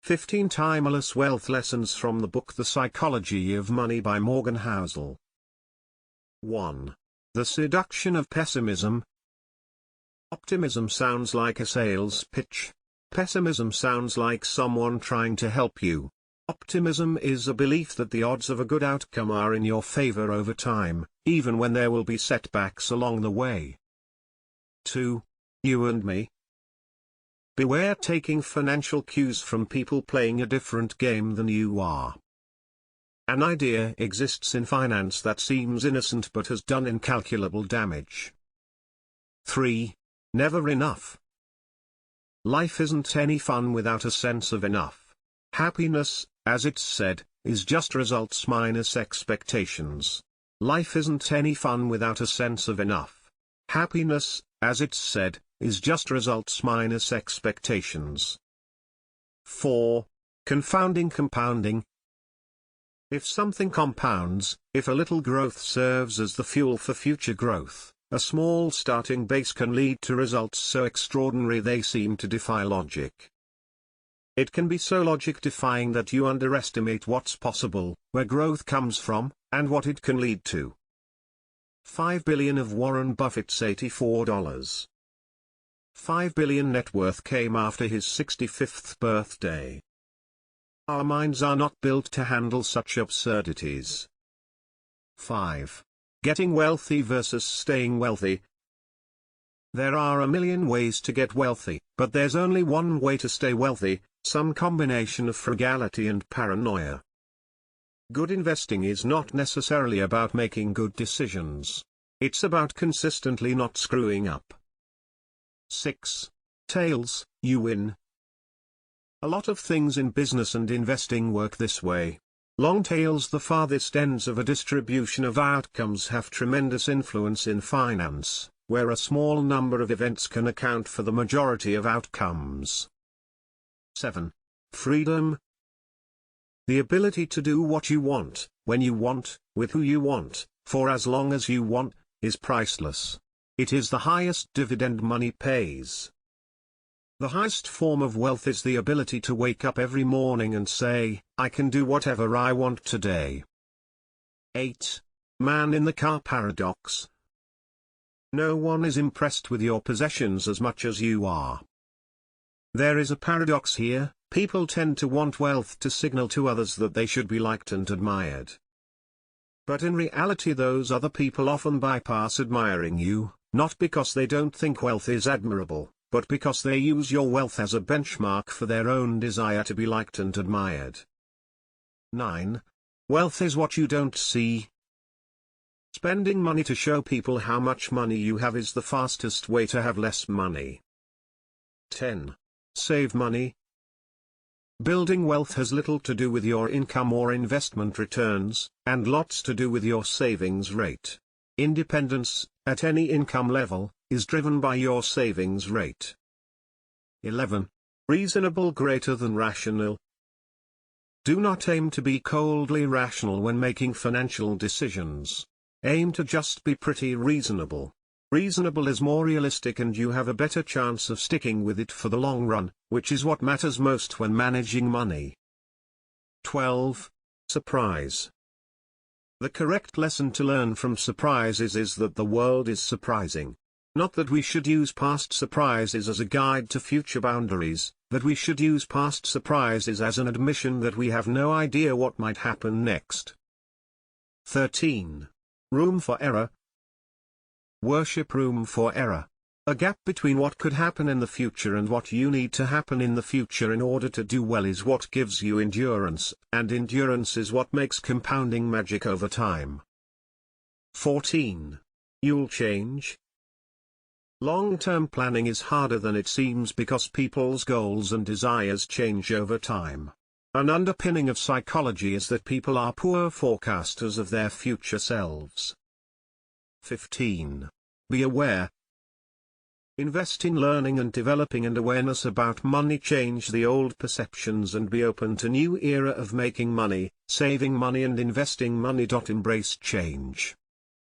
15 Timeless Wealth Lessons from the book The Psychology of Money by Morgan Housel. 1. The Seduction of Pessimism. Optimism sounds like a sales pitch. Pessimism sounds like someone trying to help you. Optimism is a belief that the odds of a good outcome are in your favor over time, even when there will be setbacks along the way. 2. You and me. Beware taking financial cues from people playing a different game than you are. An idea exists in finance that seems innocent but has done incalculable damage. 3. Never enough. Life isn't any fun without a sense of enough. Happiness, as it's said, is just results minus expectations. Life isn't any fun without a sense of enough. Happiness, as it's said, is just results minus expectations. 4. Confounding Compounding. If something compounds, if a little growth serves as the fuel for future growth, a small starting base can lead to results so extraordinary they seem to defy logic. It can be so logic-defying that you underestimate what's possible, where growth comes from, and what it can lead to. 5 billion of Warren Buffett's $84. 5 billion net worth came after his 65th birthday. Our minds are not built to handle such absurdities. 5. Getting wealthy versus staying wealthy. There are a million ways to get wealthy, but there's only one way to stay wealthy, some combination of frugality and paranoia. Good investing is not necessarily about making good decisions. It's about consistently not screwing up. 6. Tails, you win. A lot of things in business and investing work this way. Long tails, the farthest ends of a distribution of outcomes, have tremendous influence in finance, where a small number of events can account for the majority of outcomes. 7. Freedom. The ability to do what you want, when you want, with who you want, for as long as you want, is priceless. It is the highest dividend money pays. The highest form of wealth is the ability to wake up every morning and say, I can do whatever I want today. 8. Man in the car paradox. No one is impressed with your possessions as much as you are. There is a paradox here. People tend to want wealth to signal to others that they should be liked and admired. But in reality, those other people often bypass admiring you, not because they don't think wealth is admirable, but because they use your wealth as a benchmark for their own desire to be liked and admired. 9. Wealth is what you don't see. Spending money to show people how much money you have is the fastest way to have less money. 10. Save money. Building wealth has little to do with your income or investment returns, and lots to do with your savings rate. Independence, at any income level, is driven by your savings rate. 11. Reasonable greater than rational. Do not aim to be coldly rational when making financial decisions. Aim to just be pretty reasonable. Reasonable is more realistic and you have a better chance of sticking with it for the long run, which is what matters most when managing money. 12. Surprise. The correct lesson to learn from surprises is that the world is surprising. Not that we should use past surprises as a guide to future boundaries, that we should use past surprises as an admission that we have no idea what might happen next. 13. Room for error. Worship room for error. A gap between what could happen in the future and what you need to happen in the future in order to do well is what gives you endurance, and endurance is what makes compounding magic over time. 14. You'll change. Long-term planning is harder than it seems because people's goals and desires change over time. An underpinning of psychology is that people are poor forecasters of their future selves. 15. Be aware. Invest in learning and developing and awareness about money. Change the old perceptions and be open to new era of making money, saving money and investing money. Embrace change.